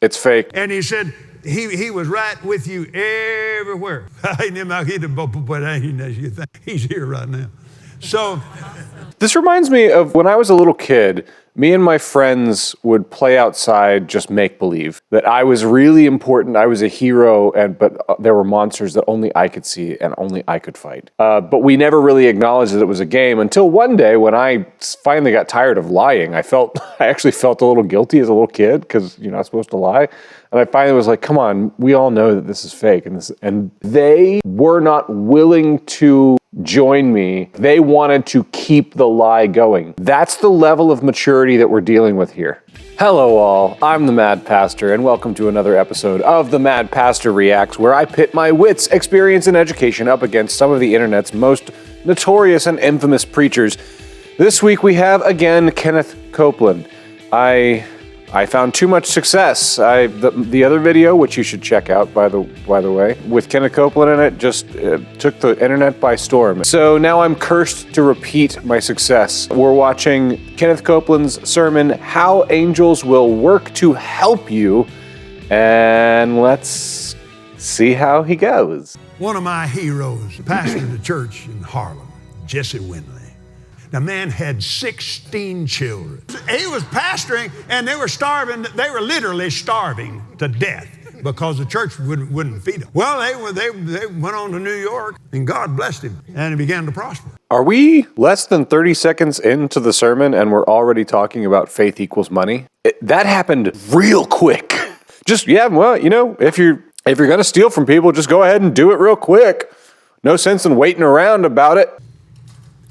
It's fake. And he said he was right with you everywhere. He's here right now. So this reminds me of when I was a little kid. Me and my friends would play outside, just make believe that I was really important. I was a hero, but there were monsters that only I could see and only I could fight. But we never really acknowledged that it was a game until one day when I finally got tired of lying. I actually felt a little guilty as a little kid because you're not supposed to lie. And I finally was like, come on, we all know that this is fake. And they were not willing to join me. They wanted to keep the lie going. That's the level of maturity that we're dealing with here. Hello all, I'm the Mad Pastor, and welcome to another episode of The Mad Pastor Reacts, where I pit my wits, experience, and education up against some of the internet's most notorious and infamous preachers. This week we have, again, Kenneth Copeland. I found too much success. The other video, which you should check out, by the way, with Kenneth Copeland in it, just took the internet by storm. So now I'm cursed to repeat my success. We're watching Kenneth Copeland's sermon, How Angels Will Work to Help You, and let's see how he goes. one of my heroes pastored a church in Harlem, Jesse Winley. The man had 16 children. He was pastoring, and they were starving. They were literally starving to death because the church wouldn't feed them. Well, they went on to New York, and God blessed him, and he began to prosper. Are we less than 30 seconds into the sermon, and we're already talking about faith equals money? That happened real quick. If you're gonna steal from people, just go ahead and do it real quick. No sense in waiting around about it.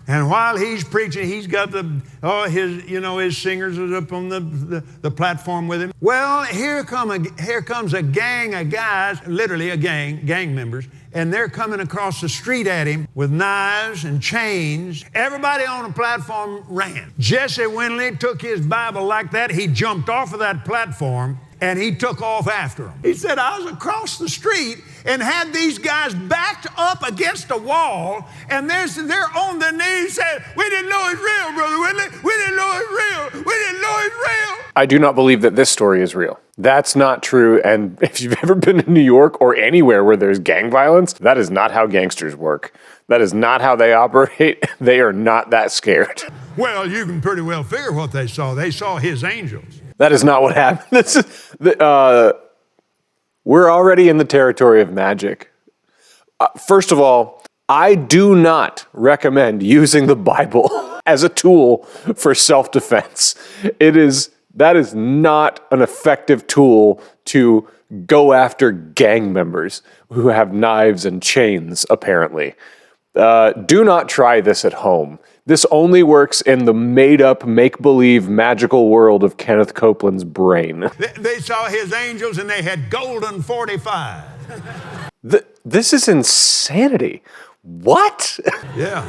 And while he's preaching, he's got his singers are up on the platform with him. Well, here comes a gang of guys, literally a gang members, and they're coming across the street at him with knives and chains. Everybody on the platform ran. Jesse Winley took his Bible like that. He jumped off of that platform and he took off after them. He said, I was across the street and had these guys backed up against a wall, and they're on their knees saying, we didn't know it's real, Brother Winley. We didn't know it's real. We didn't know it's real. I do not believe that this story is real. That's not true, and if you've ever been to New York or anywhere where there's gang violence, that is not how gangsters work. That is not how they operate. They are not that scared. Well, you can pretty well figure what they saw. They saw his angels. That is not what happened. We're already in the territory of magic. First of all, I do not recommend using the Bible as a tool for self-defense. That is not an effective tool to go after gang members who have knives and chains, apparently. Do not try this at home. This only works in the made-up, make-believe, magical world of Kenneth Copeland's brain. They saw his angels, and they had golden 45. This is insanity. What? Yeah.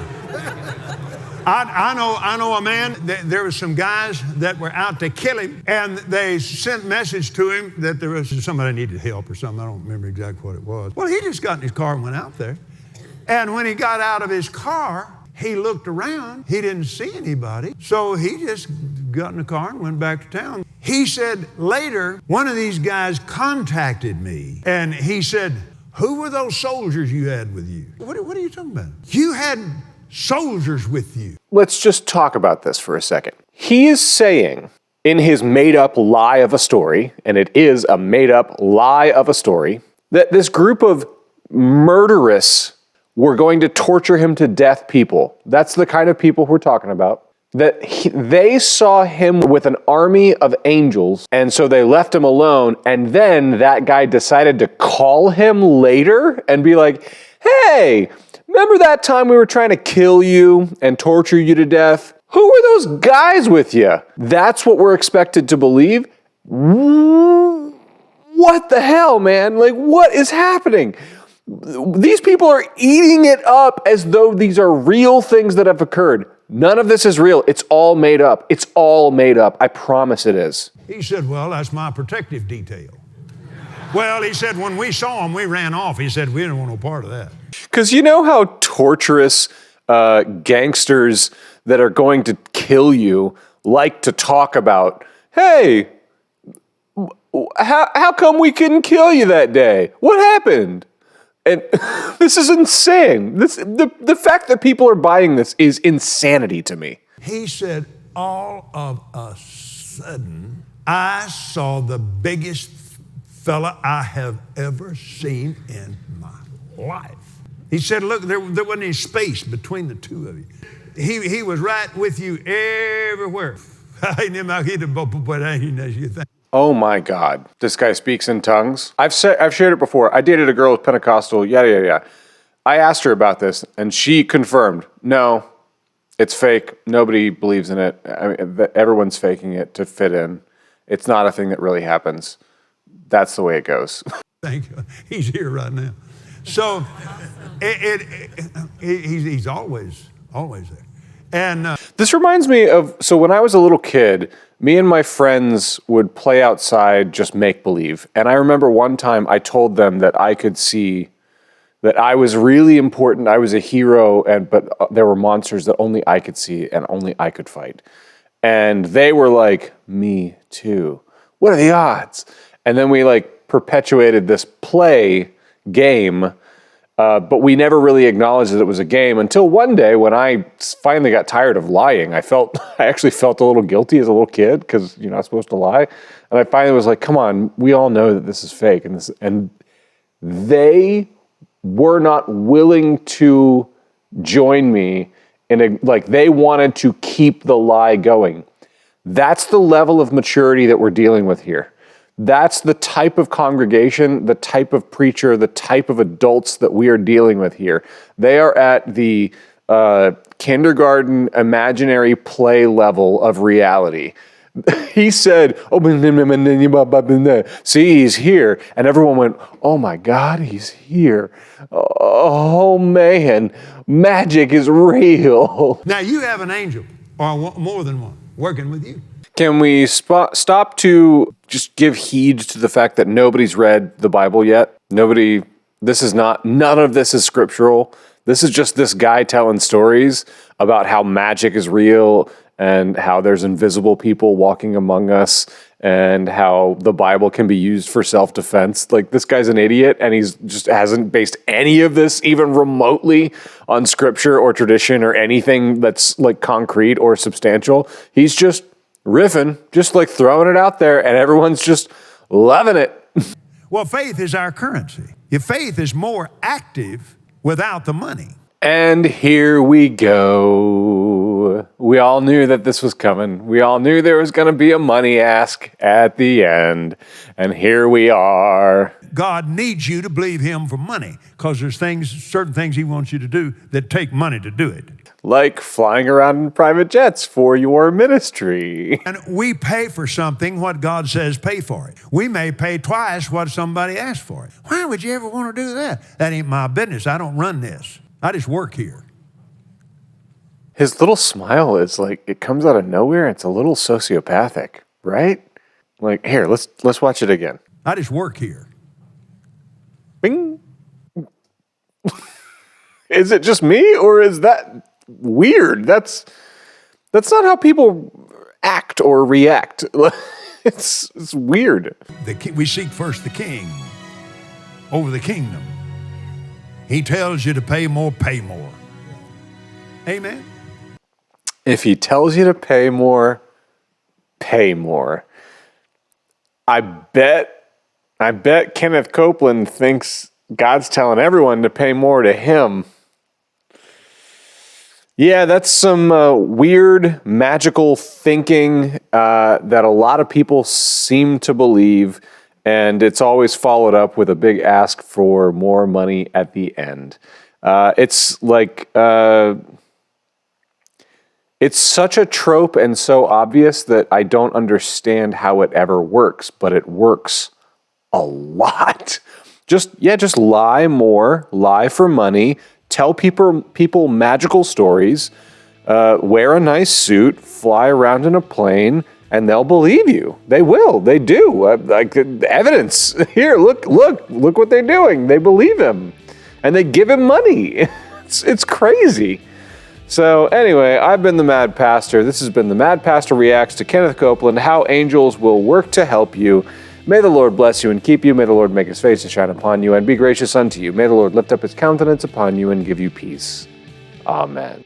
I know a man, there were some guys that were out to kill him, and they sent a message to him that there was somebody needed help or something. I don't remember exactly what it was. Well, he just got in his car and went out there. And when he got out of his car, he looked around. He didn't see anybody. So he just got in the car and went back to town. He said later, one of these guys contacted me, and he said, who were those soldiers you had with you? What are you talking about? You had soldiers with you. Let's just talk about this for a second. He is saying in his made-up lie of a story, and it is a made-up lie of a story, that this group of murderous were going to torture him to death people. That's the kind of people we're talking about. They saw him with an army of angels, and so they left him alone, and then that guy decided to call him later and be like, hey, remember that time we were trying to kill you and torture you to death? Who were those guys with you? That's what we're expected to believe? What the hell, man? Like, what is happening? These people are eating it up as though these are real things that have occurred. None of this is real. It's all made up. It's all made up. I promise it is. He said, well, that's my protective detail. Well, he said, when we saw him, we ran off. He said, we didn't want no part of that. Because you know how torturous gangsters that are going to kill you like to talk about, hey, How come we couldn't kill you that day? What happened? And this is insane. The fact that people are buying this is insanity to me. He said, all of a sudden, I saw the biggest fella I have ever seen in my life. He said, look, there wasn't any space between the two of you. He was right with you everywhere. Oh my God. This guy speaks in tongues. I've shared it before. I dated a girl with Pentecostal, yada. I asked her about this, and she confirmed, no, it's fake. Nobody believes in it. I mean, everyone's faking it to fit in. It's not a thing that really happens. That's the way it goes. Thank you. He's here right now. So he's always there. And this reminds me of, so when I was a little kid, me and my friends would play outside, just make believe. And I remember one time I told them that I could see that I was really important. I was a hero, but there were monsters that only I could see and only I could fight. And they were like, me too. What are the odds? And then we perpetuated this game, but we never really acknowledged that it was a game until one day when I finally got tired of lying. I actually felt a little guilty as a little kid because you're not supposed to lie. And I finally was like, come on, we all know that this is fake. And they were not willing to join me they wanted to keep the lie going. That's the level of maturity that we're dealing with here. That's the type of congregation, the type of preacher, the type of adults that we are dealing with here. They are at the kindergarten imaginary play level of reality. He said, see, he's here. And everyone went, oh my God, he's here. Oh man, magic is real. Now you have an angel, or more than one, working with you. Can we stop to just give heed to the fact that nobody's read the Bible yet? None of this is scriptural. This is just this guy telling stories about how magic is real and how there's invisible people walking among us and how the Bible can be used for self-defense. This guy's an idiot, and he's just hasn't based any of this even remotely on scripture or tradition or anything that's concrete or substantial. He's just riffing, just throwing it out there, and everyone's just loving it. Well, faith is our currency. Your faith is more active without the money. And here we go. We all knew that this was coming. We all knew there was going to be a money ask at the end. And here we are. God needs you to believe him for money because there's certain things he wants you to do that take money to do it. Like flying around in private jets for your ministry. And we pay for something what God says pay for it. We may pay twice what somebody asked for it. Why would you ever want to do that? That ain't my business. I don't run this. I just work here. His little smile is it comes out of nowhere. It's a little sociopathic, right? Here, let's watch it again. I just work here. Bing. Is it just me, or is that weird? That's not how people act or react. It's weird. We seek first the king over the kingdom. He tells you to pay more, pay more. Amen. If he tells you to pay more, pay more. I bet Kenneth Copeland thinks God's telling everyone to pay more to him. Yeah, that's some weird, magical thinking that a lot of people seem to believe, and it's always followed up with a big ask for more money at the end. It's such a trope and so obvious that I don't understand how it ever works, but it works a lot. Just lie more, lie for money, tell people magical stories, wear a nice suit, fly around in a plane, and they'll believe you. They will. They do. Evidence. Here, look what they're doing. They believe him. And they give him money. It's crazy. So anyway, I've been the Mad Pastor. This has been the Mad Pastor Reacts to Kenneth Copeland, How Angels Will Work to Help You. May the Lord bless you and keep you. May the Lord make his face to shine upon you and be gracious unto you. May the Lord lift up his countenance upon you and give you peace. Amen.